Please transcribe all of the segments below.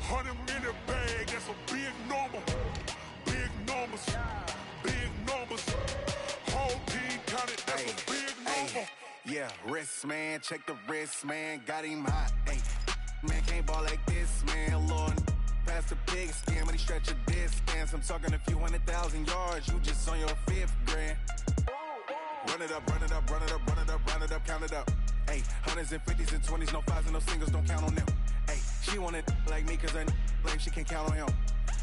100-minute bag, that's a big number. Big numbers, big numbers. Whole team counted, that's a big number. Yeah, wrist, man, check the wrist, man, got him hot. Ay, man, can't ball like this, man, Lord. Past the pig skin when he stretch a distance. I'm talking a few 100,000 yards, you just on your 5th grand. Run it up, run it up, run it up, run it up, run it up, count it up. Ay, hundreds and 50s and 20s, no 5s and no singles, don't count on them. Ay, she want it like me cause her blame, she can't count on him.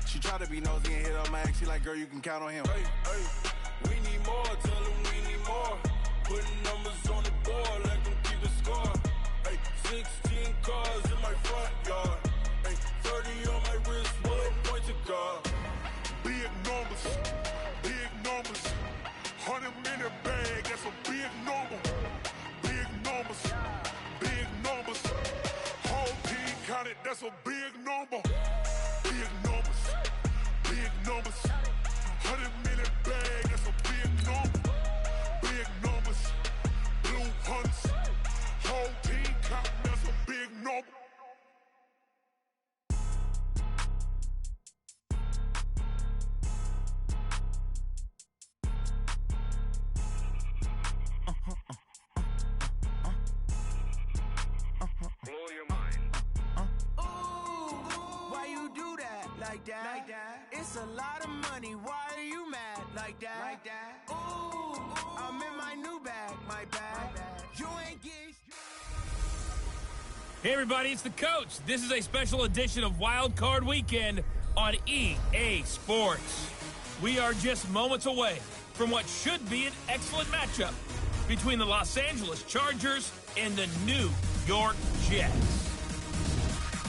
She try to be nosy and hit up my ex, she like, girl, you can count on him. Hey, hey, we need more, tell them we need more. Putting numbers on the board, let them keep the score. Hey, 16 cars in my front yard. Hey, 30 on my wrist, one point to guard. Big numbers, big numbers. 100-minute bag, that's a big number. Big numbers, big numbers. Whole team counted, that's a big number. Big numbers, big numbers. 100-minute bag, that's a big number. Big numbers, blue hunts. Whole team counting, that's a big number. Blow your mind. Why you do that like that? It's a lot of money. Why are you mad like that? Ooh, I'm in my new bag, my bag. You ain't get. Hey everybody, it's the coach. This is a special edition of Wild Card Weekend on EA Sports. We are just moments away from what should be an excellent matchup between the Los Angeles Chargers and the New York Jets.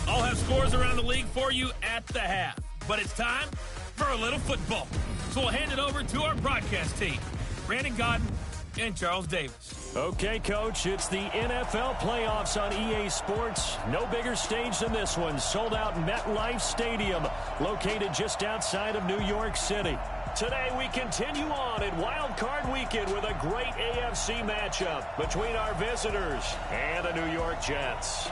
I'll have scores around the league for you at the half, but it's time for a little football. So we'll hand it over to our broadcast team, Brandon Godden and Charles Davis. Okay, Coach, it's the NFL playoffs on EA Sports. No bigger stage than this one. Sold out MetLife Stadium, located just outside of New York City. Today, we continue on in Wild Card Weekend with a great AFC matchup between our visitors and the New York Jets.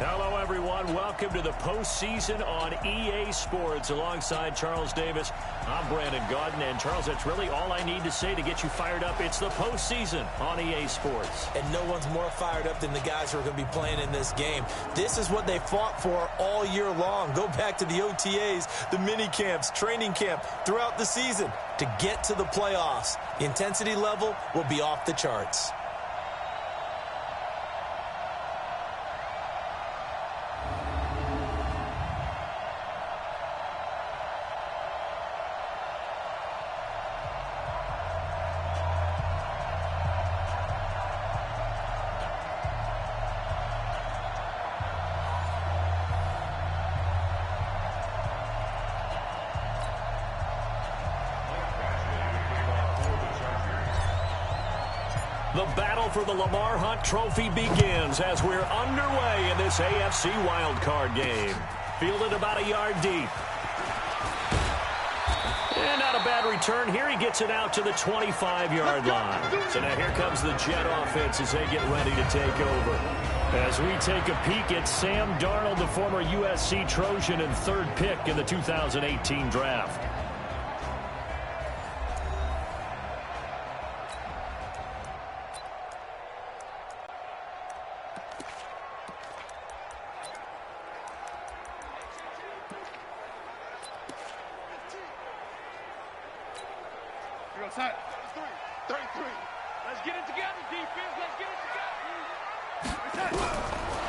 Hello, everyone. Welcome to the postseason on EA Sports. Alongside Charles Davis, I'm Brandon Godden. And, Charles, that's really all I need to say to get you fired up. It's the postseason on EA Sports. And no one's more fired up than the guys who are going to be playing in this game. This is what they fought for all year long. Go back to the OTAs, the mini camps, training camp, throughout the season to get to the playoffs. The intensity level will be off the charts. The battle for the Lamar Hunt Trophy begins as we're underway in this AFC wildcard game. Fielded about a yard deep. And not a bad return here. He gets it out to the 25-yard line. So now here comes the Jet offense as they get ready to take over. As we take a peek at Sam Darnold, the former USC Trojan and third pick in the 2018 draft. Outside. 33. Let's get it together, defense. Let's get it together.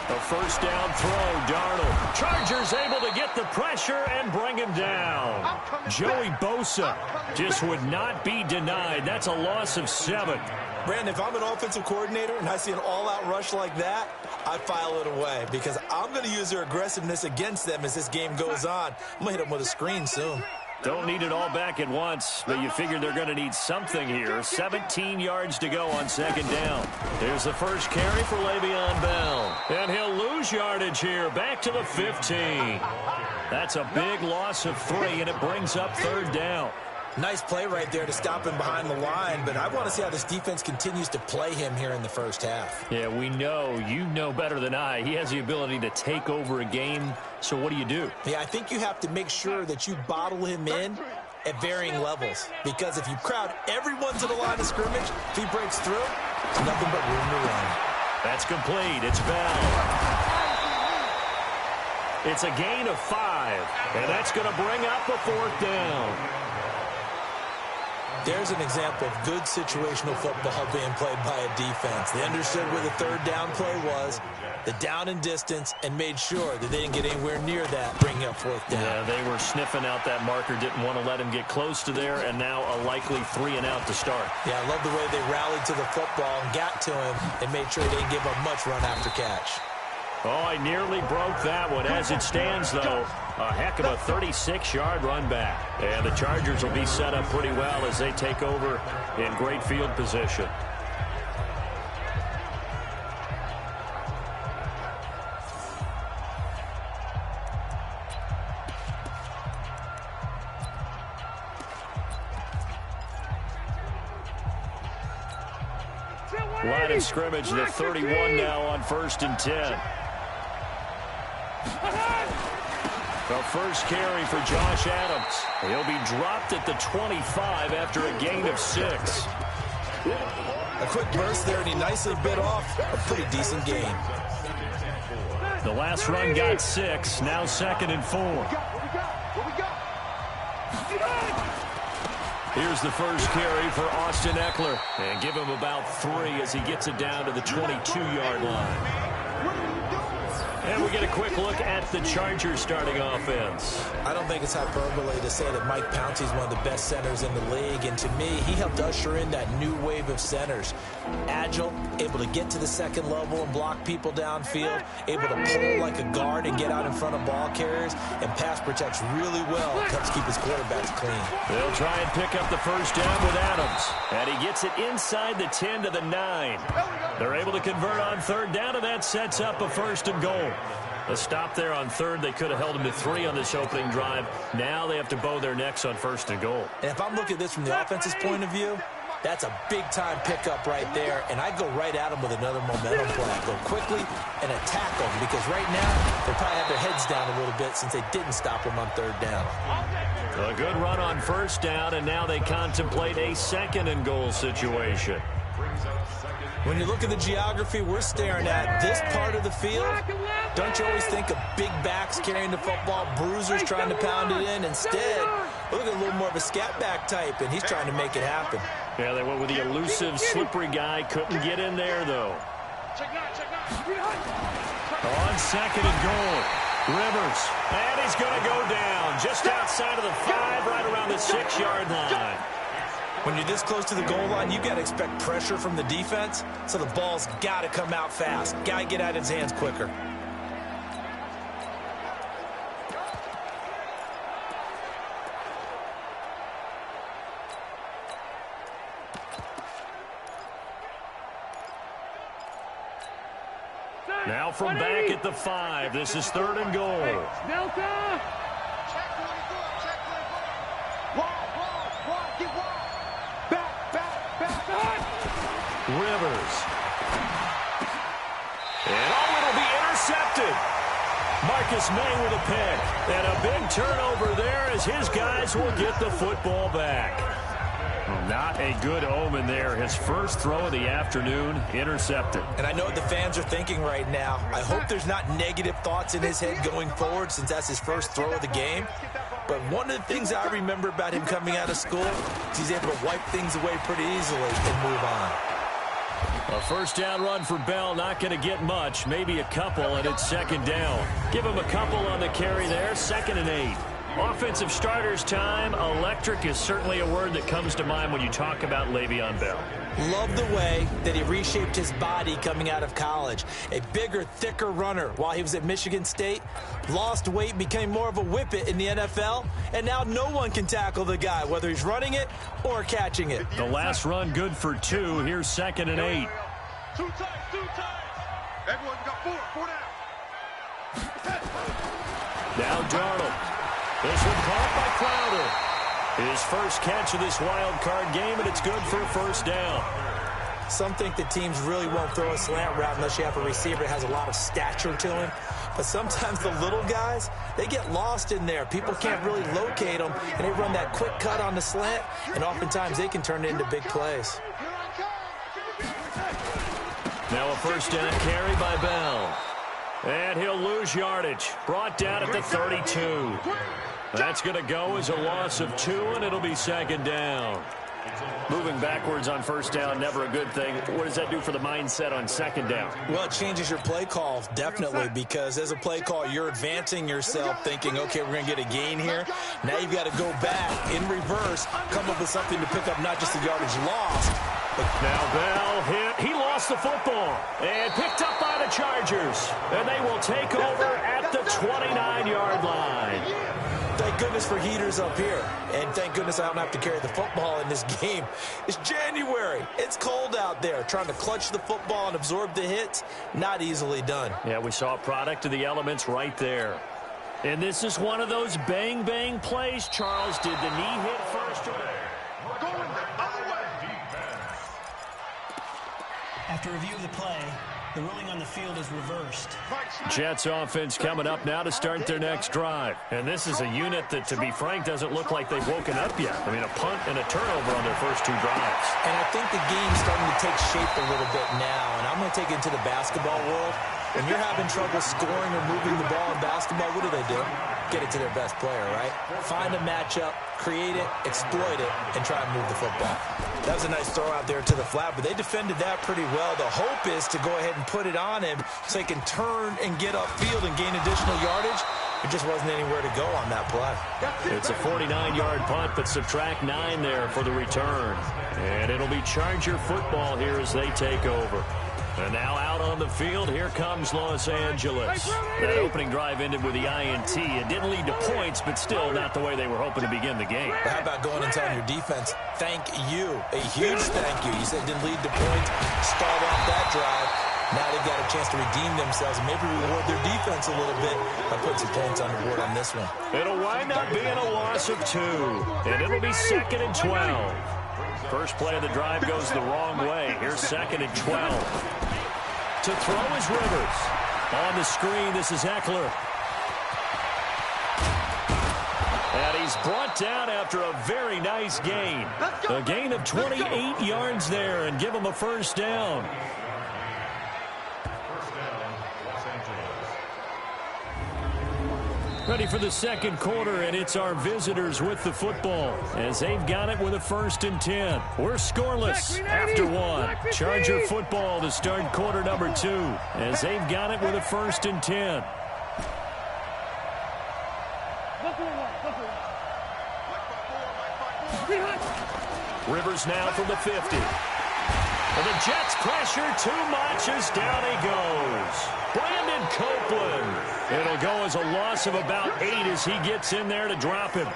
A first down throw, Darnold. Chargers able to get the pressure and bring him down. Joey Bosa just would not be denied. That's a loss of 7. Brandon, if I'm an offensive coordinator and I see an all-out rush like that, I file it away because I'm going to use their aggressiveness against them as this game goes on. I'm going to hit them with a screen soon. Don't need it all back at once, but you figure they're going to need something here. 17 yards to go on second down. Here's the first carry for Le'Veon Bell. And he'll lose yardage here, back to the 15. That's a big loss of 3, and it brings up third down. Nice play right there to stop him behind the line, but I want to see how this defense continues to play him here in the first half. Yeah, we know. You know better than I. He has the ability to take over a game, so what do? Yeah, I think you have to make sure that you bottle him in at varying levels, because if you crowd everyone to the line of scrimmage, if he breaks through, it's nothing but room to run. That's complete. It's Bell. It's a gain of 5, and that's going to bring up a 4th down. There's an example of good situational football being played by a defense. They understood where the 3rd down play was, the down and distance, and made sure that they didn't get anywhere near that, bringing up 4th down. Yeah, they were sniffing out that marker, didn't want to let him get close to there, and now a likely 3 and out to start. Yeah, I love the way they rallied to the football and got to him and made sure they didn't give him much run after catch. Oh, I nearly broke that one. As it stands, though, a heck of a 36-yard run back. And the Chargers will be set up pretty well as they take over in great field position. Line of scrimmage, the 31 now on 1st and 10. The first carry for Josh Adams. He'll be dropped at the 25 after a gain of 6. A quick burst there, and he nicely bit off a pretty decent gain. The last run got 6, now 2nd and 4. Here's the first carry for Austin Eckler. And give him about 3 as he gets it down to the 22-yard line. And we get a quick look at the Chargers starting offense. I don't think it's hyperbole to say that Mike Pouncey is one of the best centers in the league. And to me, he helped usher in that new wave of centers. Agile, able to get to the 2nd level and block people downfield, able to pull like a guard and get out in front of ball carriers, and pass protects really well. Helps keep his quarterbacks clean. They'll try and pick up the first down with Adams. And he gets it inside the 10 to the 9. They're able to convert on 3rd down, and that sets up a 1st and goal. A stop there on 3rd. They could have held him to 3 on this opening drive. Now they have to bow their necks on 1st and goal. And if I'm looking at this from the offense's point of view, that's a big-time pickup right there, and I'd go right at him with another momentum play. Go quickly and attack them, because right now they probably have their heads down a little bit since they didn't stop him on 3rd down. A good run on 1st down, and now they contemplate a 2nd and goal situation. When you look at the geography we're staring at, this part of the field, don't you always think of big backs carrying the football, bruisers trying to pound it in? Instead, look at a little more of a scat back type, and he's trying to make it happen. Yeah, they went with the elusive, slippery guy. Couldn't get in there, though. On 2nd and goal, Rivers. And he's going to go down just outside of the 5, right around the 6-yard line. When you're this close to the goal line, you got to expect pressure from the defense, so the ball's got to come out fast. Got to get out of his hands quicker. Now from back at the 5, this is 3rd and goal. Delta! Rivers. And it'll be intercepted. Marcus May with a pick. And a big turnover there as his guys will get the football back. Not a good omen there. His first throw of the afternoon, intercepted. And I know what the fans are thinking right now. I hope there's not negative thoughts in his head going forward, since that's his first throw of the game. But one of the things I remember about him coming out of school is he's able to wipe things away pretty easily and move on. A first down run for Bell, not going to get much, maybe a couple, and it's 2nd down. Give him a couple on the carry there, 2nd and 8. Offensive starters time. Electric is certainly a word that comes to mind when you talk about Le'Veon Bell. Love the way that he reshaped his body coming out of college. A bigger, thicker runner while he was at Michigan State. Lost weight, became more of a whippet in the NFL. And now no one can tackle the guy, whether he's running it or catching it. The last run good for 2. Here's 2nd and 8. 2 times. Everyone got 4 down. Now Darnold. This one caught by Crowder. His first catch of this wild card game, and it's good for a first down. Some think that teams really won't throw a slant route unless you have a receiver that has a lot of stature to him. But sometimes the little guys, they get lost in there. People can't really locate them, and they run that quick cut on the slant, and oftentimes they can turn it into big plays. Now a first down carry by Bell. And he'll lose yardage. Brought down at the 32. That's going to go as a loss of 2, and it'll be second down. Moving backwards on first down, never a good thing. What does that do for the mindset on second down? Well, it changes your play call, definitely, because as a play call, you're advancing yourself thinking, okay, we're going to get a gain here. Now you've got to go back in reverse, come up with something to pick up not just the yardage lost. But now Bell hit. He lost the football and picked up by the Chargers. And they will take over at the 29-yard line. Thank goodness for heaters up here. And thank goodness I don't have to carry the football in this game. It's January. It's cold out there. Trying to clutch the football and absorb the hits, not easily done. Yeah, we saw a product of the elements right there. And this is one of those bang-bang plays. Charles, did the knee hit first? After review of the play, the ruling on the field is reversed. Jets offense coming up now to start their next drive. And this is a unit that, to be frank, doesn't look like they've woken up yet. I mean, a punt and a turnover on their first 2 drives. And I think the game's starting to take shape a little bit now. And I'm going to take it into the basketball world. When you're having trouble scoring or moving the ball in basketball, what do? Get it to their best player, right? Find a matchup, create it, exploit it, and try and move the football. That was a nice throw out there to the flat, but they defended that pretty well. The hope is to go ahead and put it on him so he can turn and get upfield and gain additional yardage. There just wasn't anywhere to go on that play. It's a 49-yard punt, but subtract 9 there for the return. And it'll be Charger football here as they take over. And now out on the field, here comes Los Angeles. That opening drive ended with the INT. It didn't lead to points, but still not the way they were hoping to begin the game. But how about going and telling your defense, thank you, a huge thank you. You said it didn't lead to points, stalled off that drive. Now they've got a chance to redeem themselves and maybe reward their defense a little bit by putting some points on the board on this one. It'll wind up being a loss of 2, and it'll be 2nd and 12. First play of the drive goes the wrong way. Here's 2nd and 12. To throw is Rivers. On the screen, this is Eckler. And he's brought down after a very nice gain. A gain of 28 yards there and give him a first down. Ready for the second quarter, and it's our visitors with the football as they've got it with a 1st and 10. We're scoreless after 1. Charger football to start quarter number 2 as they've got it with a 1st and 10. Rivers now from the 50. And the Jets pressure too much as down he goes. Brandon Copeland. It'll go as a loss of about 8 as he gets in there to drop him.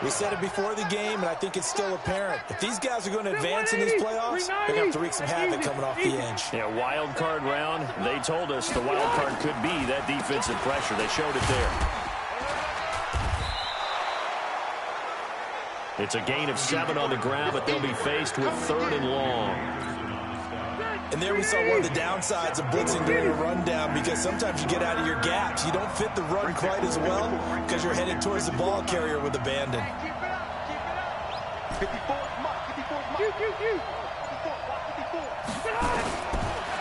We said it before the game, and I think it's still apparent. If these guys are going to advance in these playoffs, they're going to have to wreak some havoc coming off the edge. Yeah, wild card round. They told us the wild card could be that defensive pressure. They showed it there. It's a gain of 7 on the ground, but they'll be faced with 3rd and long. And there we saw one of the downsides of blitzing during a rundown, because sometimes you get out of your gaps. You don't fit the run quite as well because you're headed towards the ball carrier with abandon.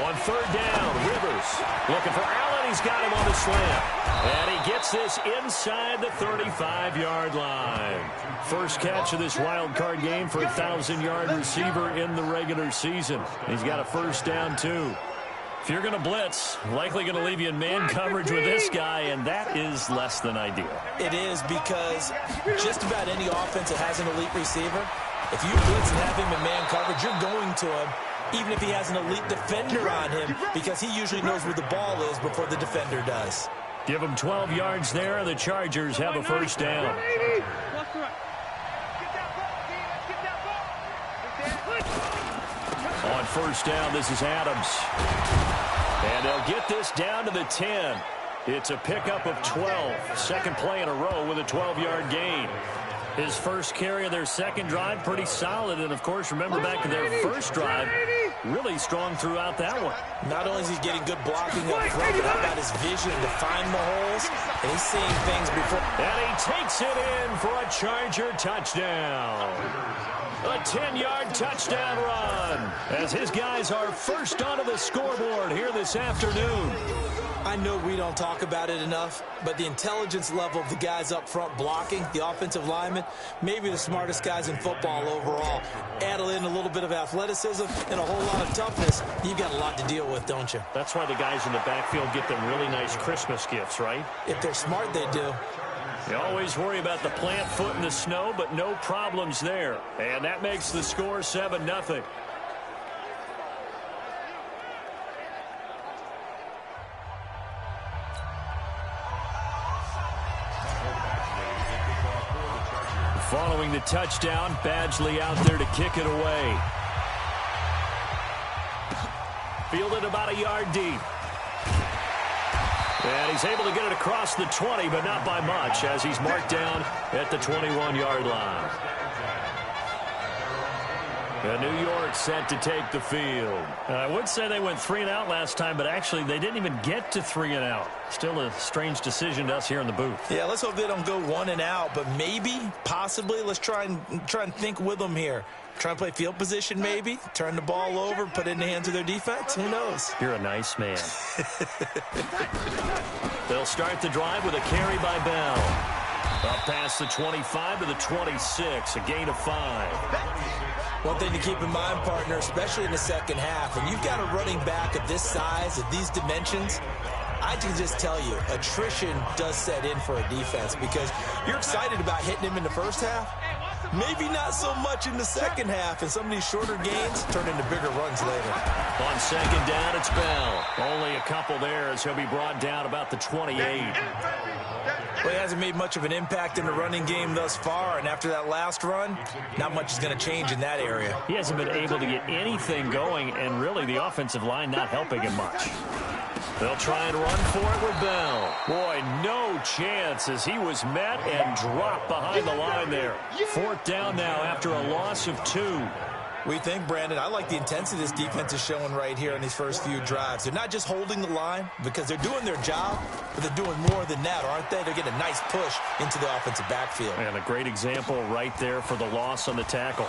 On 3rd down, Rivers looking for Allen. He's got him on the slant. And he gets this inside the 35-yard line. First catch of this wild card game for a 1,000-yard receiver in the regular season. He's got a first down, too. If you're going to blitz, likely going to leave you in man coverage with this guy, and that is less than ideal. It is, because just about any offense that has an elite receiver, if you blitz and have him in man coverage, you're going to him, even if he has an elite defender on him, because he usually knows where the ball is before the defender does. Give them 12 yards there, and the Chargers have a first down. On first down, this is Adams. And they'll get this down to the 10. It's a pickup of 12. Second play in a row with a 12-yard gain. His first carry of their second drive, pretty solid. And, of course, remember back to their first drive, really strong throughout that one. Not only is he getting good blocking up front, but how about his vision to find the holes? And he's seeing things before. And he takes it in for a Charger touchdown. A 10-yard touchdown run as his guys are first onto the scoreboard here this afternoon. I know we don't talk about it enough, but the intelligence level of the guys up front blocking, the offensive linemen, maybe the smartest guys in football overall. Add in a little bit of athleticism and a whole lot of toughness, you've got a lot to deal with, don't you? That's why the guys in the backfield get them really nice Christmas gifts, right? If they're smart, they do. You always worry about the plant foot in the snow, but no problems there. And that makes the score 7-0. Following the touchdown, Badgley out there to kick it away. Fielded about a yard deep. And he's able to get it across the 20, but not by much, as he's marked down at the 21-yard line. And New York set to take the field. I would say they went 3 and out last time, but actually they didn't even get to 3 and out. Still a strange decision to us here in the booth. Yeah, let's hope they don't go 1 and out, but maybe, possibly, let's try and think with them here. Try and play field position, maybe. Turn the ball over, put it in the hands of their defense. Who knows? You're a nice man. They'll start the drive with a carry by Bell. Up past the 25 to the 26, a gain of 5. One thing to keep in mind, partner, especially in the second half, when you've got a running back of this size, of these dimensions, I can just tell you, attrition does set in for a defense because you're excited about hitting him in the first half. Maybe not so much in the second half, and some of these shorter gains turn into bigger runs later. On second down, it's Bell. Only a couple there as he'll be brought down about the 28. Well, he hasn't made much of an impact in the running game thus far, and after that last run, not much is going to change in that area. He hasn't been able to get anything going, and really the offensive line not helping him much. They'll try and run for it with Bell. Boy, no chance as he was met and dropped behind the line there. 4th down now after a loss of 2. We think, Brandon, I like the intensity this defense is showing right here in these first few drives. They're not just holding the line because they're doing their job, but they're doing more than that, aren't they? They're getting a nice push into the offensive backfield. And a great example right there for the loss on the tackle.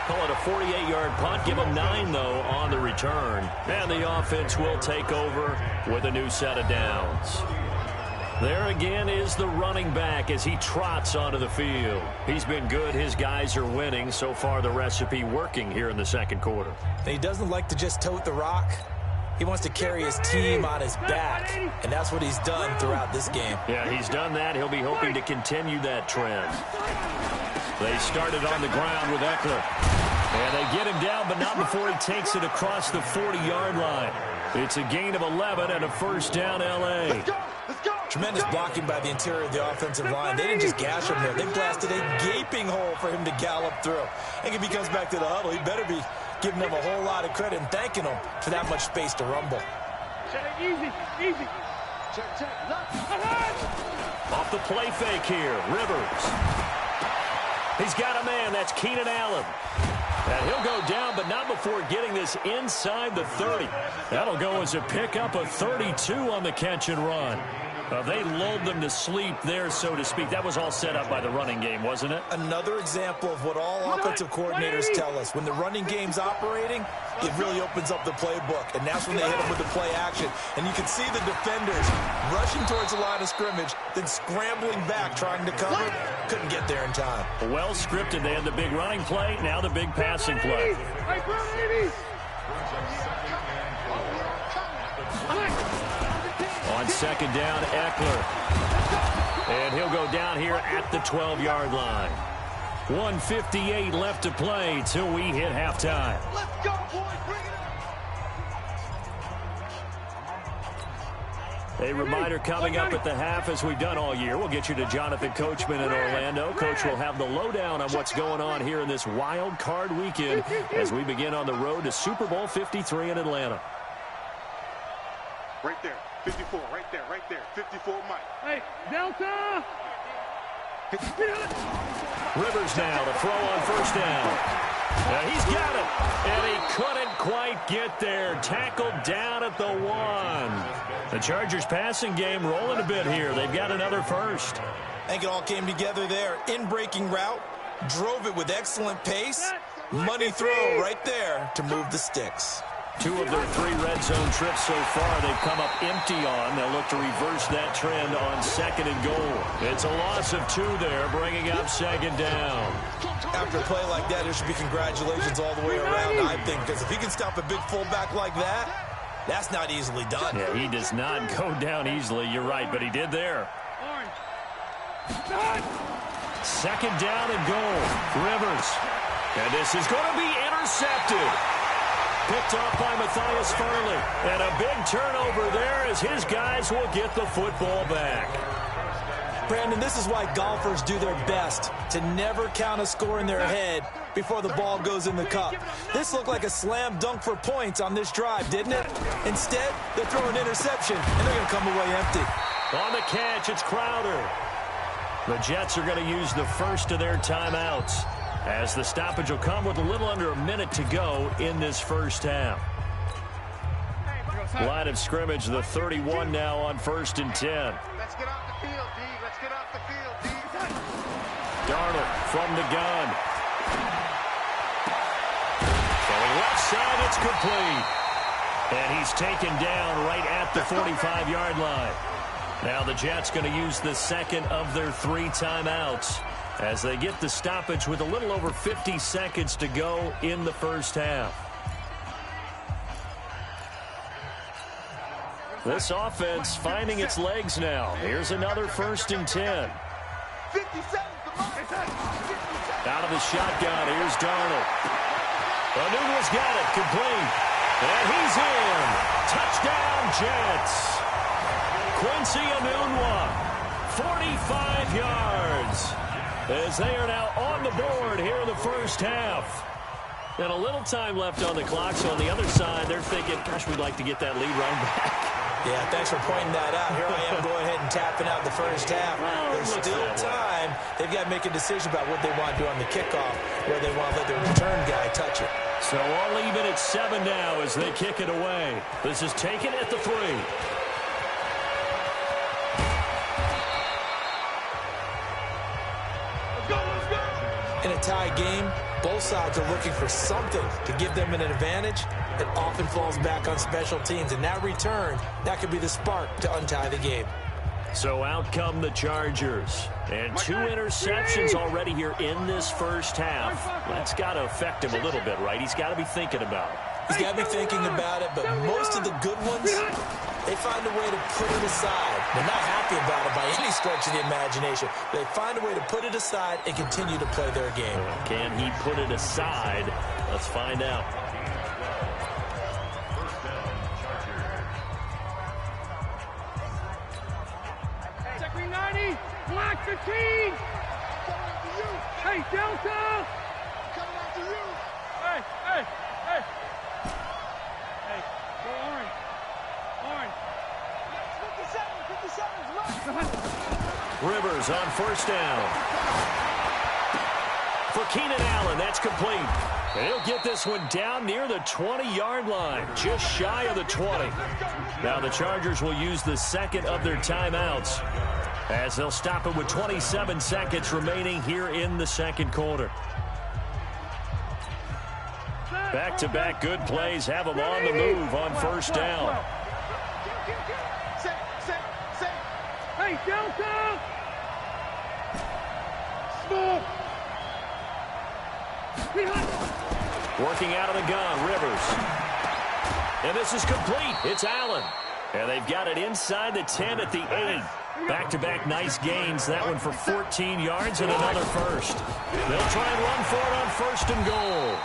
Call it a 48-yard punt. Give them 9, though, on the return. And the offense will take over with a new set of downs. There again is the running back as he trots onto the field. He's been good. His guys are winning. So far, the recipe working here in the second quarter. He doesn't like to just tote the rock. He wants to carry his team on his back, and that's what he's done throughout this game. Yeah, he's done that. He'll be hoping to continue that trend. They started on the ground with Eckler. And they get him down, but not before he takes it across the 40-yard line. It's a gain of 11 and a first down, L.A. Tremendous blocking by the interior of the offensive line. They didn't just gash him there. They blasted a gaping hole for him to gallop through. And if he comes back to the huddle, he better be giving them a whole lot of credit and thanking them for that much space to rumble. Easy. Check. Off the play fake here, Rivers. He's got a man. That's Keenan Allen. And he'll go down, but not before getting this inside the 30. That'll go as a pickup of 32 on the catch and run. They lulled them to sleep there, so to speak. That was all set up by the running game, wasn't it? Another example of what all offensive coordinators tell us. When the running game's operating, it really opens up the playbook. And that's when they hit them with the play action. And you can see the defenders rushing towards the line of scrimmage, then scrambling back, trying to cover. Couldn't get there in time. Well scripted. They had the big running play, now the big passing play. On second down, Eckler. And he'll go down here at the 12-yard line. 1:58 left to play till we hit halftime. Let's go, boys. Bring it up. A reminder coming up at the half, as we've done all year. We'll get you to Jonathan Coachman in Orlando. Coach will have the lowdown on what's going on here in this wild card weekend as we begin on the road to Super Bowl 53 in Atlanta. Right there. 54, right there. 54, Mike. Hey, Delta! Rivers now to throw on first down. He's got it, and he couldn't quite get there. Tackled down at the 1. The Chargers passing game rolling a bit here. They've got another first. I think it all came together there. In-breaking route, drove it with excellent pace. Money throw right there to move the sticks. 2 of their 3 red zone trips so far they've come up empty on. They'll look to reverse that trend on 2nd and goal. It's a loss of 2 there, bringing up 2nd down. After a play like that, there should be congratulations all the way around, I think, because if he can stop a big fullback like that, that's not easily done. Yeah, he does not go down easily, you're right, but he did there. 2nd down and goal. Rivers. And this is going to be intercepted. Picked off by Matthias Farley. And a big turnover there as his guys will get the football back. Brandon, this is why golfers do their best to never count a score in their head before the ball goes in the cup. This looked like a slam dunk for points on this drive, didn't it? Instead, they throw an interception, and they're going to come away empty. On the catch, it's Crowder. The Jets are going to use the first of their timeouts, as the stoppage will come with a little under a minute to go in this first half. Line of scrimmage, the 31 now on 1st and 10. Let's get off the field, D. Let's get off the field, D. Darnold from the gun. Going left side, it's complete. And he's taken down right at the 45-yard line. Now the Jets going to use the second of their 3 timeouts as they get the stoppage with a little over 50 seconds to go in the first half. This offense finding its legs now. Here's another 1st and 10. 57. Out of the shotgun, here's Darnold. Anunua's got it, complete. And he's in. Touchdown, Jets. Quincy Enunwa, 45 yards. As they are now on the board here in the first half. And a little time left on the clock, so on the other side, they're thinking, gosh, we'd like to get that lead run back. Yeah, thanks for pointing that out. Here I am going ahead and tapping out the first half. There's still time. They've got to make a decision about what they want to do on the kickoff, where they want to let their return guy touch it. So all even at 7 now as they kick it away. This is taken at the 3. In a tie game, both sides are looking for something to give them an advantage. It often falls back on special teams, and that return, that could be the spark to untie the game. So out come the Chargers. And 2 interceptions already here in this first half. That's got to affect him a little bit, right? He's got to be thinking about it. He's got to be thinking about it, but most of the good ones, they find a way to put it aside. They're not happy about it by any stretch of the imagination. They find a way to put it aside and continue to play their game. Can he put it aside? Let's find out. Second 90, black 15. Hey, Delta. Coming after you. Hey. Hey, go orange. Orange. 57 left. Rivers on first down. For Keenan Allen, that's complete. And he'll get this one down near the 20-yard line, just shy of the 20. Now the Chargers will use the second of their timeouts as they'll stop it with 27 seconds remaining here in the second quarter. Back-to-back good plays have them on the move on first down. Hey, Delta! Small! Working out of the gun, Rivers. And this is complete. It's Allen. And they've got it inside the 10 at the 8. Back-to-back nice gains. That one for 14 yards and another first. They'll try and run for it on 1st and goal.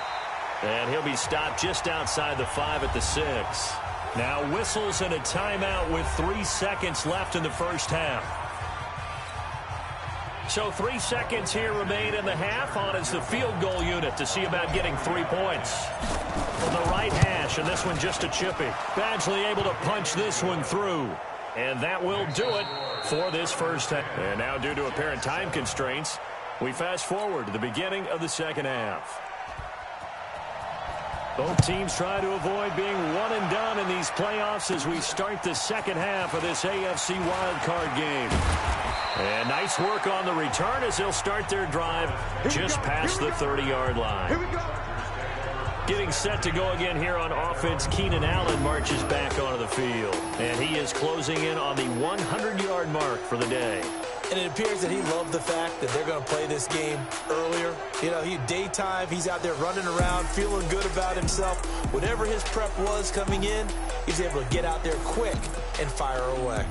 And he'll be stopped just outside the 5 at the 6. Now whistles and a timeout with 3 seconds left in the first half. So 3 seconds here remain in the half. On is the field goal unit to see about getting 3 points. From the right hash, and this one just a chippy. Badgley able to punch this one through. And that will do it for this first half. And now, due to apparent time constraints, we fast forward to the beginning of the second half. Both teams try to avoid being one and done in these playoffs as we start the second half of this AFC wildcard game. And nice work on the return as they'll start their drive just past the 30-yard line. Here we go. Getting set to go again here on offense, Keenan Allen marches back onto the field. And he is closing in on the 100-yard mark for the day. And it appears that he loved the fact that they're going to play this game earlier. You know, daytime, he's out there running around, feeling good about himself. Whatever his prep was coming in, he's able to get out there quick and fire away.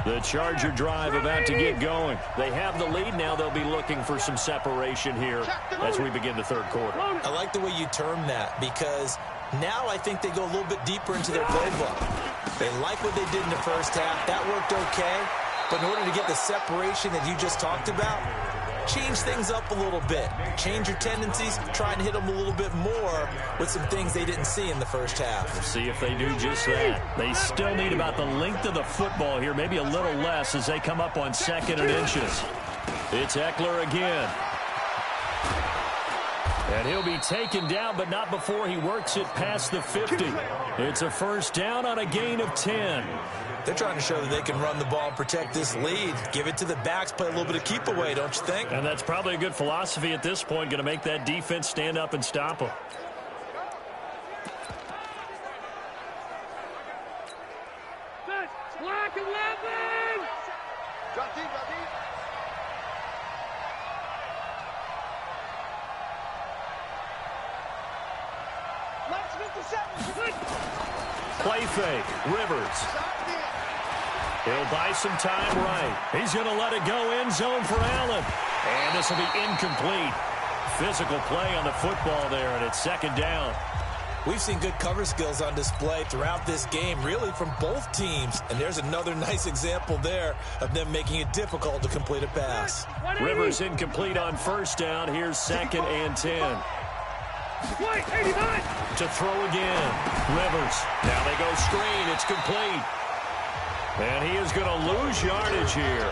The Charger drive about to get going. They have the lead. Now they'll be looking for some separation here as we begin the third quarter. I like the way you term that because now I think they go a little bit deeper into their playbook. They like what they did in the first half. That worked okay. But in order to get the separation that you just talked about, change things up a little bit. Change your tendencies. Try and hit them a little bit more with some things they didn't see in the first half. We'll see if they do just that. They still need about the length of the football here, maybe a little less as they come up on 2nd and inches. It's Eckler again. And he'll be taken down, but not before he works it past the 50. It's a first down on a gain of 10. They're trying to show that they can run the ball and protect this lead. Give it to the backs, play a little bit of keep away, don't you think? And that's probably a good philosophy at this point, going to make that defense stand up and stop them. Black 11! Drop deep, drop deep. Last 57. Play fake. Rivers. He'll buy some time right. He's going to let it go end zone for Allen. And this will be incomplete. Physical play on the football there, and it's 2nd down. We've seen good cover skills on display throughout this game, really from both teams. And there's another nice example there of them making it difficult to complete a pass. Rivers incomplete on first down. Here's 2nd and 10. To throw again. Rivers. Now they go screen. It's complete. And he is going to lose yardage here.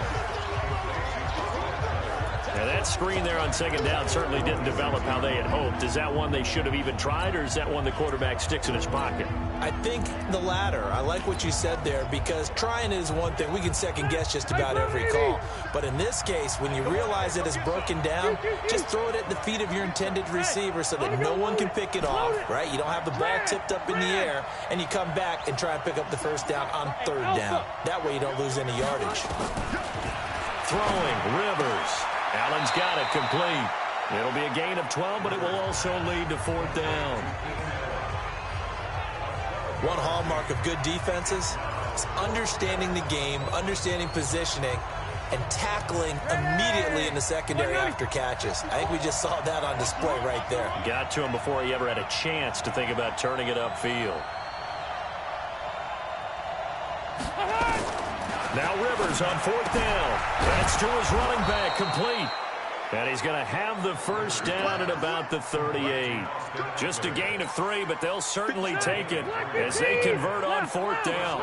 Now that screen there on 2nd down certainly didn't develop how they had hoped. Is that one they should have even tried, or is that one the quarterback sticks in his pocket? I think the latter. I like what you said there because trying is one thing. We can second guess just about every call. But in this case, when you realize it is broken down, just throw it at the feet of your intended receiver so that no one can pick it off, right? You don't have the ball tipped up in the air, and you come back and try and pick up the first down on 3rd down. That way you don't lose any yardage. Throwing, Rivers. Allen's got it complete. It'll be a gain of 12, but it will also lead to 4th down. One hallmark of good defenses is understanding the game, understanding positioning, and tackling immediately in the secondary after catches. I think we just saw that on display right there. Got to him before he ever had a chance to think about turning it upfield. Now Rivers on 4th down. That's to his running back, complete. And he's going to have the first down at about the 38. Just a gain of 3, but they'll certainly take it as they convert on 4th down.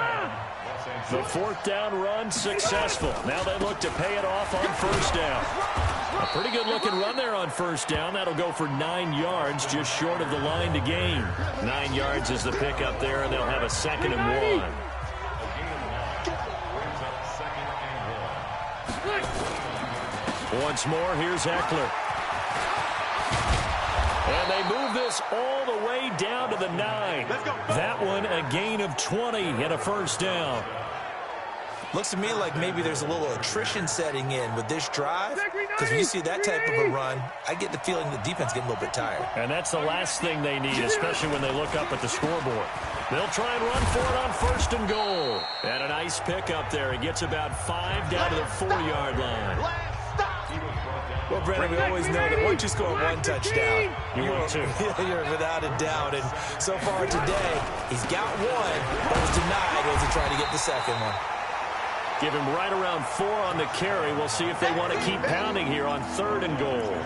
The 4th down run successful. Now they look to pay it off on 1st down. A pretty good-looking run there on 1st down. That'll go for 9 yards, just short of the line to gain. 9 yards is the pickup there, and they'll have a 2nd and 1. Once more, here's Eckler. And they move this all the way down to the 9. That one a gain of 20 and a first down. Looks to me like maybe there's a little attrition setting in with this drive. Because when you see that type of a run, I get the feeling the defense getting a little bit tired. And that's the last thing they need, especially when they look up at the scoreboard. They'll try and run for it on 1st and goal. And a nice pickup there. He gets about 5 down to the 4-yard line. Well, Brennan, we always know that once you score one touchdown, you're without a doubt. And so far today, he's got one, but was denied as he tried to get the second one. Give him right around 4 on the carry. We'll see if they want to keep pounding here on 3rd and goal.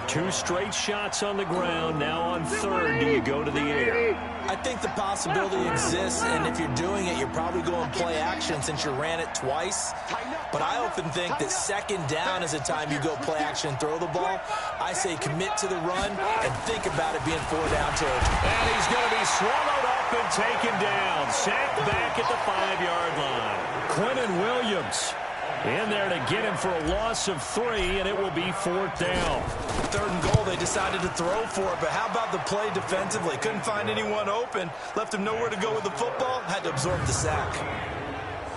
2 straight shots on the ground. Now on 3rd, do you go to the air? I think the possibility exists, and if you're doing it, you're probably going play action since you ran it twice. But I often think that 2nd down is a time you go play action and throw the ball. I say commit to the run and think about it being 4 down territory. And he's going to be swallowed up and taken down. Sacked back at the 5-yard line. Quinnen Williams in there to get him for a loss of 3, and it will be 4th down. 3rd and goal, they decided to throw for it, but how about the play defensively? Couldn't find anyone open, left him nowhere to go with the football, had to absorb the sack.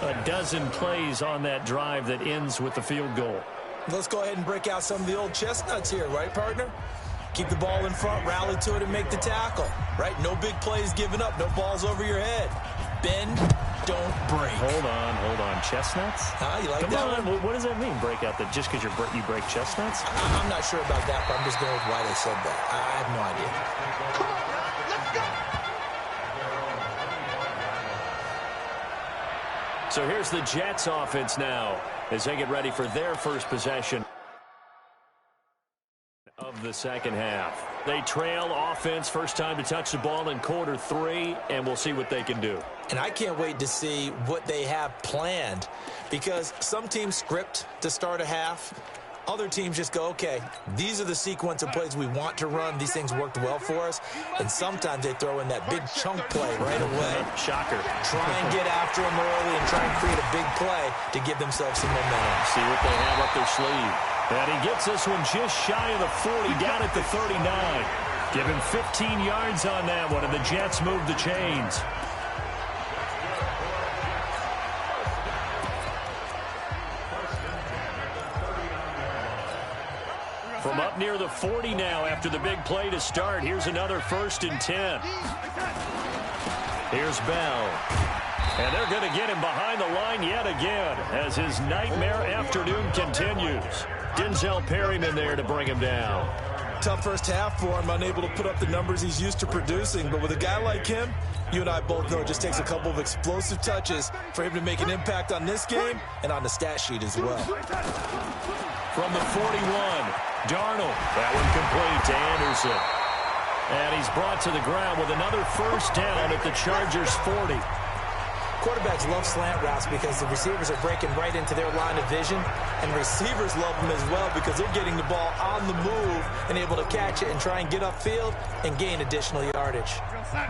A dozen plays on that drive that ends with the field goal. Let's go ahead and break out some of the old chestnuts here, right, partner? Keep the ball in front, rally to it, and make the tackle, right? No big plays given up, no balls over your head. Bend, don't break. Hold on. Chestnuts? You like Come that on. one? What does that mean, break out? That just because you break chestnuts? I'm not sure about that, but I'm just going with why they said that. I have no idea. Come on, guys, let's go. So here's the Jets offense now as they get ready for their first possession of the second half. They trail offense, first time to touch the ball in quarter 3, and we'll see what they can do. And I can't wait to see what they have planned, because some teams script to start a half. Other teams just go, okay, these are the sequence of plays we want to run. These things worked well for us. And sometimes they throw in that big chunk play right away. Shocker. Try and get after them early and try and create a big play to give themselves some momentum. See what they have up their sleeve. And he gets this one just shy of the 40, down at the 39. Give him 15 yards on that one, and the Jets move the chains. From up near the 40 now after the big play to start. Here's another 1st and 10. Here's Bell. And they're going to get him behind the line yet again as his nightmare afternoon continues. Denzel Perryman there to bring him down. Tough first half for him, unable to put up the numbers he's used to producing. But with a guy like him, you and I both know it just takes a couple of explosive touches for him to make an impact on this game and on the stat sheet as well. From the 41, Darnold. That one complete to Anderson. And he's brought to the ground with another 1st down at the Chargers' 40. Quarterbacks love slant routes because the receivers are breaking right into their line of vision, and receivers love them as well because they're getting the ball on the move and able to catch it and try and get upfield and gain additional yardage.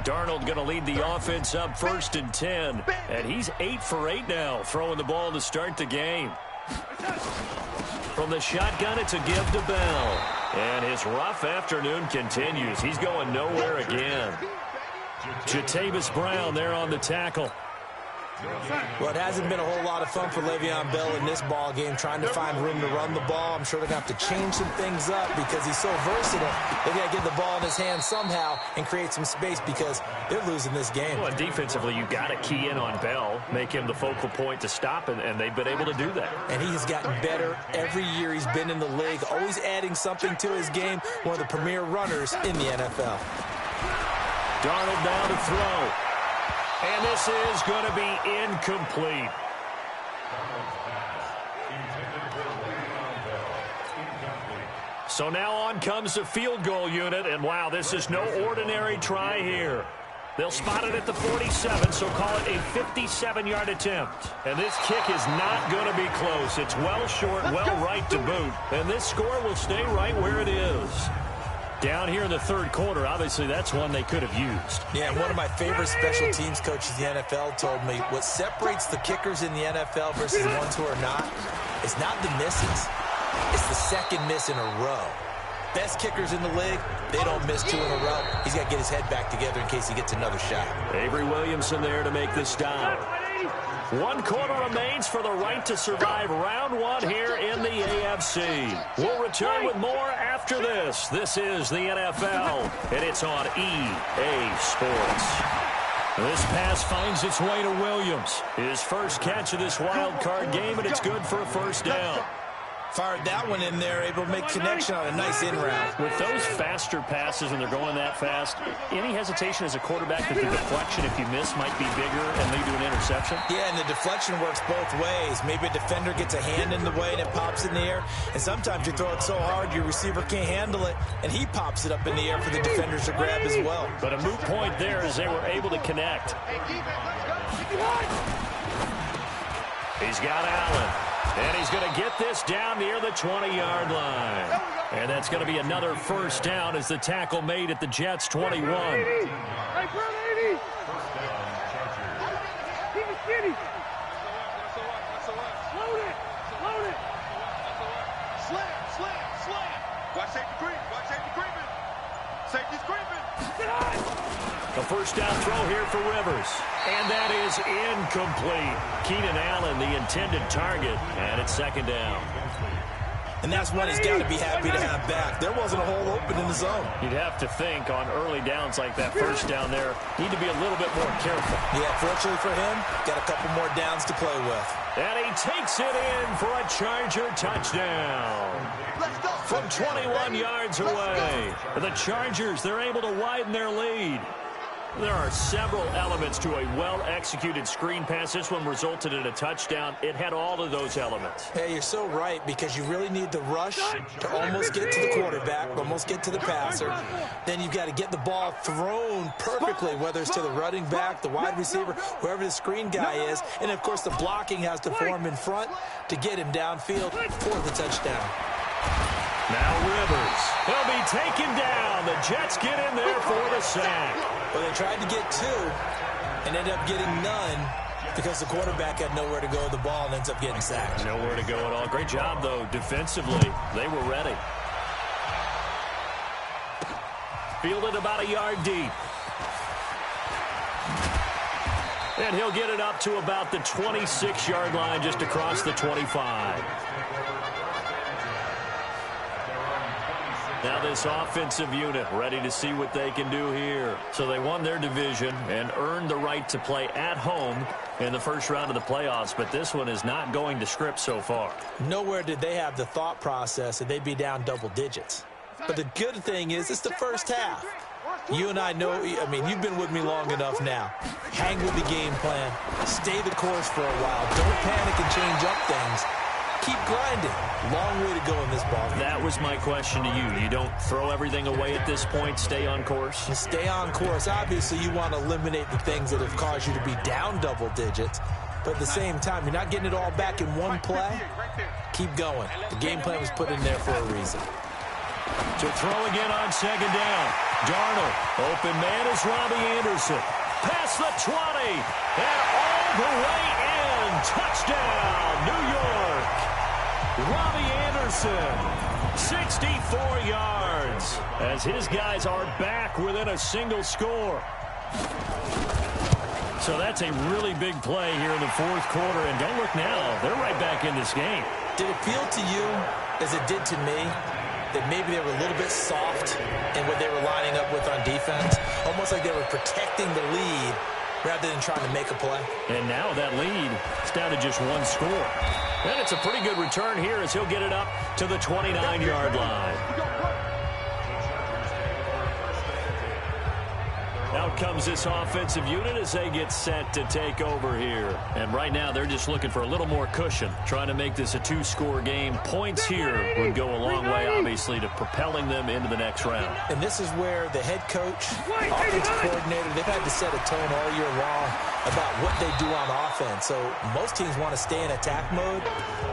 Darnold going to lead the offense up 1st and 10, and he's 8 for 8 now, throwing the ball to start the game. From the shotgun, it's a give to Bell, and his rough afternoon continues. He's going nowhere again. Jatavis Brown there on the tackle. Well, it hasn't been a whole lot of fun for Le'Veon Bell in this ball game, trying to find room to run the ball. I'm sure they're going to have to change some things up because he's so versatile. They've got to get the ball in his hands somehow and create some space because they're losing this game. Well, defensively, you've got to key in on Bell, make him the focal point to stop, and they've been able to do that. And he has gotten better every year he's been in the league, always adding something to his game, one of the premier runners in the NFL. Darnold down to throw. And this is going to be incomplete. So now on comes the field goal unit, and wow, this is no ordinary try here. They'll spot it at the 47, so call it a 57-yard attempt. And this kick is not going to be close. It's well short, well right to boot. And this score will stay right where it is. Down here in the 3rd quarter, obviously that's one they could have used. Yeah, and one of my favorite special teams coaches in the NFL told me what separates the kickers in the NFL versus the ones who are not is not the misses. It's the second miss in a row. Best kickers in the league, they don't miss 2 in a row. He's got to get his head back together in case he gets another shot. Avery Williamson there to make the stop. 1 quarter remains for the right to survive round 1 here in the AFC. We'll return with more after this. This is the NFL, and it's on EA Sports. This pass finds its way to Williams. His first catch of this wild card game, and it's good for a 1st down. Fired that one in there, able to make connection on a nice in route. With those faster passes when they're going that fast, any hesitation as a quarterback that the deflection, if you miss, might be bigger and lead to an interception? Yeah, and the deflection works both ways. Maybe a defender gets a hand in the way and it pops in the air. And sometimes you throw it so hard your receiver can't handle it, and he pops it up in the air for the defenders to grab as well. But a moot point there as they were able to connect. He's got Allen. And he's going to get this down near the 20-yard line. And that's going to be another first down as the tackle made at the Jets' 21. A first down throw here for Rivers. And that is incomplete. Keenan Allen, the intended target, and it's second down. And that's one he's got to be happy to have back. There wasn't a hole open in the zone. You'd have to think on early downs like that first down there, need to be a little bit more careful. Yeah, fortunately for him, got a couple more downs to play with. And he takes it in for a Charger touchdown. From 21 yards away. The Chargers, they're able to widen their lead. There are several elements to a well-executed screen pass. This one resulted in a touchdown. It had all of those elements. Hey, you're so right, because you really need the rush to almost get to the quarterback, almost get to the passer. Then you've got to get the ball thrown perfectly, whether it's to the running back, the wide receiver, whoever the screen guy is. And, of course, the blocking has to form in front to get him downfield for the touchdown. Now Rivers. He'll be taken down. The Jets get in there for the sack. Well, they tried to get two and ended up getting none because the quarterback had nowhere to go with the ball and ends up getting sacked. Nowhere to go at all. Great job, though, defensively. They were ready. Fielded about a yard deep. And he'll get it up to about the 26-yard line, just across the 25. Now this offensive unit ready to see what they can do here. So they won their division and earned the right to play at home in the first round of the playoffs, but this one is not going to script so far. Nowhere did they have the thought process that they'd be down double digits. But the good thing is it's the first half. You and I know, I mean, you've been with me long enough now. Hang with the game plan. Stay the course for a while. Don't panic and change up things. Keep grinding. Long way to go in this ball game. That was my question to you. You don't throw everything away at this point. Stay on course. And stay on course. Obviously, you want to eliminate the things that have caused you to be down double digits. But at the same time, you're not getting it all back in one play. Keep going. The game plan was put in there for a reason. To throw again on second down. Darnold. Open man is Robbie Anderson. Past the 20. And all the way in. Touchdown, New York. Robbie Anderson, 64 yards, as his guys are back within a single score. So that's a really big play here in the fourth quarter, and don't look now, they're right back in this game. Did it feel to you, as it did to me, that maybe they were a little bit soft in what they were lining up with on defense? Almost like they were protecting the lead rather than trying to make a play. And now that lead is down to just one score. And it's a pretty good return here as he'll get it up to the 29-yard line. Out comes this offensive unit as they get set to take over here. And right now they're just looking for a little more cushion, trying to make this a two-score game. Points here would go a long way, obviously, to propelling them into the next round. And this is where the head coach, offensive coordinator, they've had to set a tone all year long about what they do on offense. So most teams want to stay in attack mode,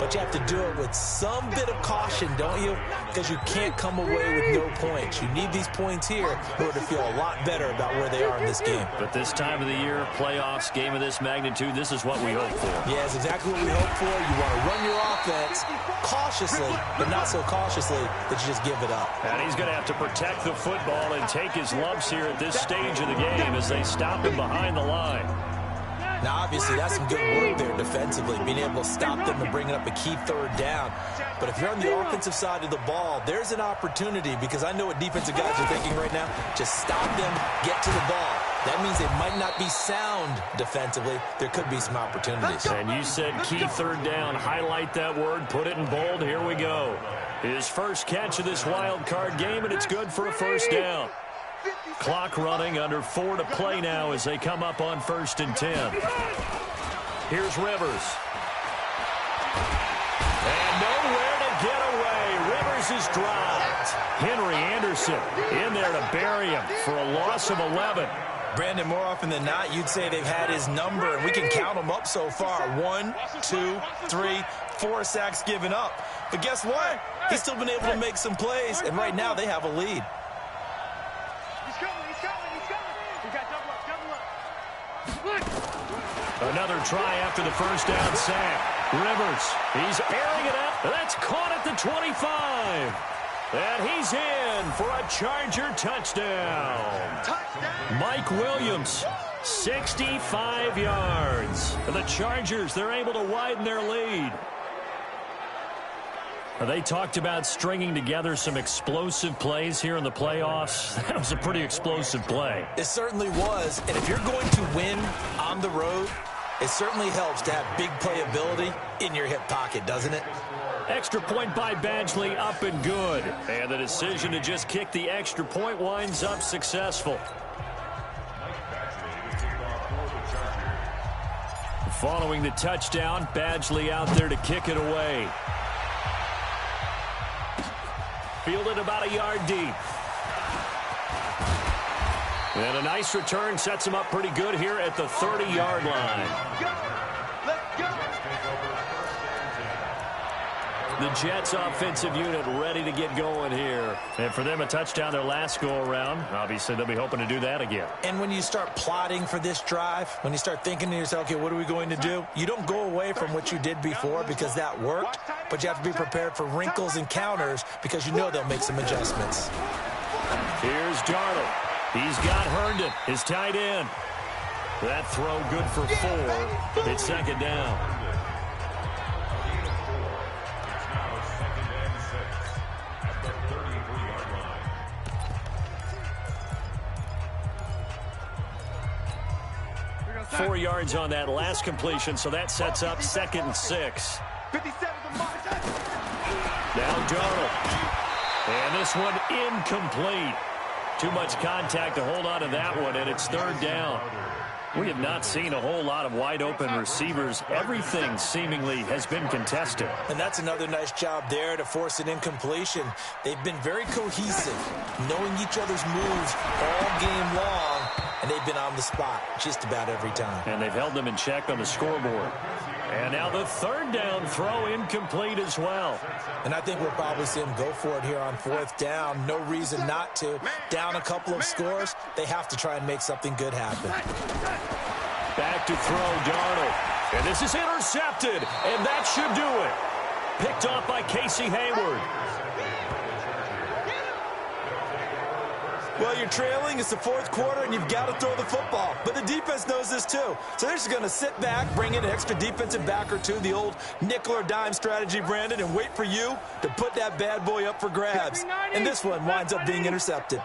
but you have to do it with some bit of caution, don't you? Because you can't come away with no points. You need these points here in order to feel a lot better about where they are in this game. But this time of the year, playoffs, game of this magnitude, this is what we hope for. Yeah, it's exactly what we hope for. You want to run your offense cautiously, but not so cautiously that you just give it up. And he's going to have to protect the football and take his lumps here at this stage of the game as they stop him behind the line. Now, obviously, that's some good work there defensively, being able to stop them and bringing up a key third down. But if you're on the offensive side of the ball, there's an opportunity, because I know what defensive guys are thinking right now. Just stop them, get to the ball. That means they might not be sound defensively. There could be some opportunities. And you said key third down. Highlight that word. Put it in bold. Here we go. His first catch of this wild card game, and it's good for a first down. Clock running, under 4 to play now as they come up on 1st and 10. Here's Rivers. And nowhere to get away. Rivers is dropped. Henry Anderson in there to bury him for a loss of 11. Brandon, more often than not, you'd say they've had his number, and we can count them up so far. 1, 2, 3, 4 sacks given up. But guess what? He's still been able to make some plays, and right now they have a lead. He's coming. He got double up. Another try after the first down sack. Rivers, he's airing it up. That's caught at the 25. And he's in for a Charger touchdown. Mike Williams, 65 yards. And the Chargers, they're able to widen their lead. They talked about stringing together some explosive plays here in the playoffs. That was a pretty explosive play. It certainly was. And if you're going to win on the road, it certainly helps to have big playability in your hip pocket, doesn't it? Extra point by Badgley, up and good. And the decision to just kick the extra point winds up successful. Following the touchdown, Badgley out there to kick it away. Fielded about a yard deep. And a nice return sets him up pretty good here at the 30-yard line. The Jets offensive unit ready to get going here. And for them, a touchdown their last go-around. Obviously, they'll be hoping to do that again. And when you start plotting for this drive, when you start thinking to yourself, okay, what are we going to do? You don't go away from what you did before because that worked, but you have to be prepared for wrinkles and counters because you know they'll make some adjustments. Here's Darnold. He's got Herndon, his tight end. That throw good for 4. It's second down. Four yards on that last completion, so that sets up 2nd and 6. Now Darnold. And this one incomplete. Too much contact to hold on to that one, and it's 3rd down. We have not seen a whole lot of wide-open receivers. Everything seemingly has been contested. And that's another nice job there to force an incompletion. They've been very cohesive, knowing each other's moves all game long, and they've been on the spot just about every time. And they've held them in check on the scoreboard. And now the 3rd down throw incomplete as well. And I think we'll probably see them go for it here on 4th down. No reason not to. Down a couple of scores, they have to try and make something good happen. Back to throw, Darnold. And this is intercepted, and that should do it. Picked off by Casey Hayward. Well, you're trailing. It's the 4th quarter, and you've got to throw the football. But the defense knows this, too. So they're just going to sit back, bring in an extra defensive back or two, the old nickel or dime strategy, Brandon, and wait for you to put that bad boy up for grabs. And this one winds up being intercepted.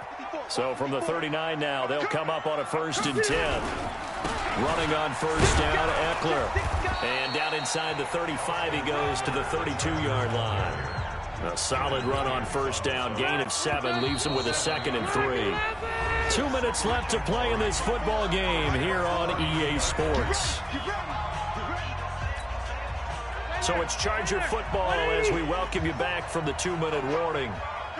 So from the 39 now, they'll come up on a 1st and 10. Running on 1st down, Eckler. And down inside the 35, he goes to the 32-yard line. A solid run on 1st down, gain of 7, leaves him with a 2nd and 3. 2 minutes left to play in this football game here on EA Sports. So it's Charger football as we welcome you back from the 2-minute warning.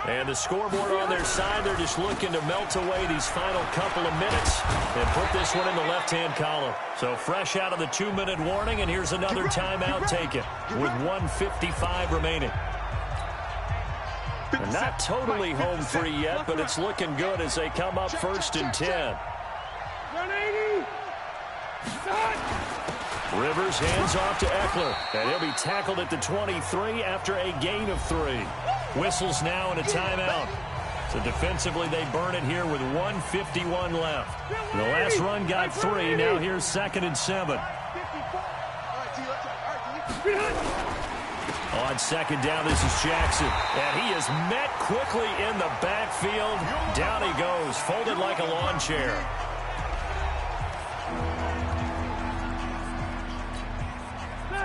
And the scoreboard on their side, they're just looking to melt away these final couple of minutes and put this one in the left-hand column. So fresh out of the 2-minute warning, and here's another timeout taken with 1:55 remaining. And not totally home free yet, but it's looking good as they come up 1st and 10. Rivers hands off to Eckler, and he'll be tackled at the 23 after a gain of 3. Whistles now and a timeout. So defensively, they burn it here with 1:51 left. The last run got 3. Now here's 2nd and 7. On 2nd down, this is Jackson. And he is met quickly in the backfield. Down he goes, folded like a lawn chair.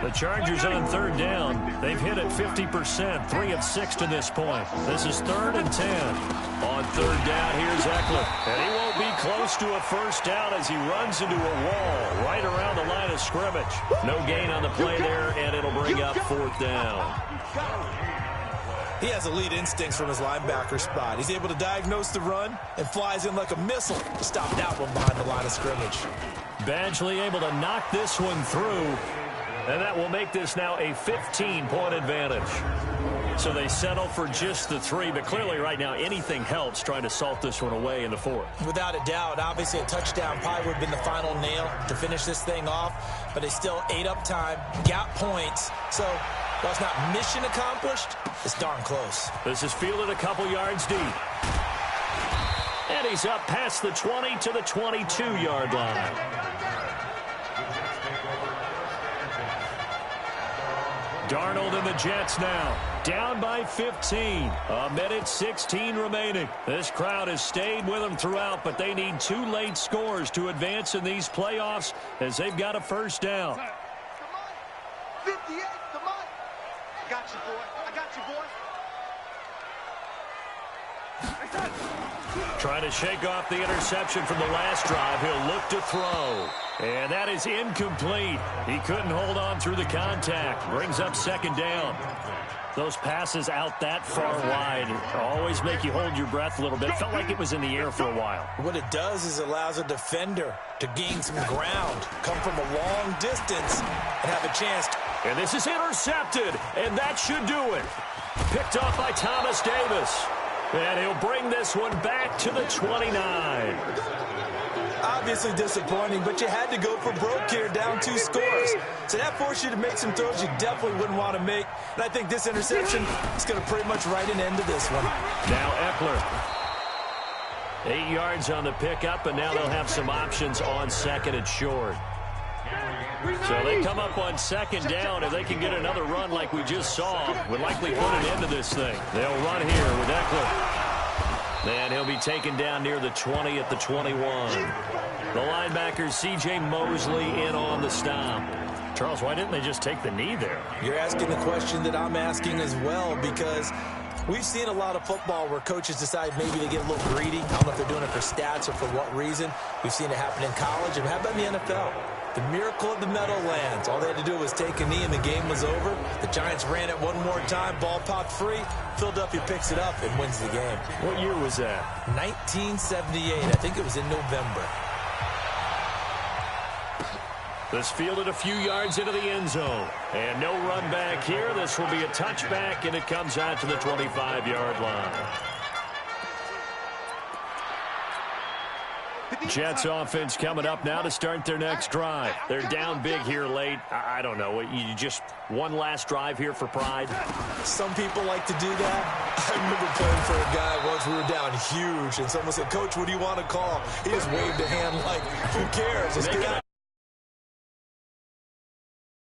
The Chargers on third down. They've hit it 50%, 3 of 6 to this point. This is 3rd and 10. On third down, here's Eckler. And he won't be close to a first down as he runs into a wall right around the line of scrimmage. No gain on the play there, and it'll bring up 4th down. He has elite instincts from his linebacker spot. He's able to diagnose the run and flies in like a missile to stop that one behind the line of scrimmage. Badgley able to knock this one through, and that will make this now a 15-point advantage. So they settle for just the 3, but clearly right now anything helps trying to salt this one away in the 4th. Without a doubt, obviously a touchdown probably would have been the final nail to finish this thing off, but they still ate up time, got points, so while it's not mission accomplished, it's darn close. This is fielded a couple yards deep. And he's up past the 20 to the 22-yard line. Darnold and the Jets now. Down by 15. 1:16 remaining. This crowd has stayed with them throughout, but they need 2 late scores to advance in these playoffs as they've got a first down. 58, come on. I got you, boy. I got you, boy. Trying to shake off the interception from the last drive. He'll look to throw. And that is incomplete. He couldn't hold on through the contact. Brings up 2nd down. Those passes out that far wide always make you hold your breath a little bit. Felt like it was in the air for a while. What it does is it allows a defender to gain some ground, come from a long distance, and have a chance. And this is intercepted, and that should do it. Picked off by Thomas Davis. And he'll bring this one back to the 29. Obviously disappointing, but you had to go for broke here, down 2 scores. So that forced you to make some throws you definitely wouldn't want to make. And I think this interception is going to pretty much write an end to this one. Now Eckler. 8 yards on the pickup, and now they'll have some options on 2nd and short. So they come up on 2nd down. If they can get another run like we just saw, would likely put an end to this thing. They'll run here with Eckler. And he'll be taken down near the 20 at the 21. The linebacker, C.J. Mosley, in on the stop. Charles, why didn't they just take the knee there? You're asking the question that I'm asking as well, because we've seen a lot of football where coaches decide maybe they get a little greedy. I don't know if they're doing it for stats or for what reason. We've seen it happen in college. And how about in the NFL? The miracle of the Meadowlands. All they had to do was take a knee and the game was over. The Giants ran it one more time. Ball popped free. Philadelphia picks it up and wins the game. What year was that? 1978. I think it was in November. This fielded a few yards into the end zone. And no run back here. This will be a touchback, and it comes out to the 25-yard line. Jets offense coming up now to start their next drive. They're down big here late. I don't know. You just one last drive here for pride? Some people like to do that. I remember playing for a guy once. We were down huge, and someone said, "Coach, what do you want to call?" He just waved a hand like, who cares? Let's get out.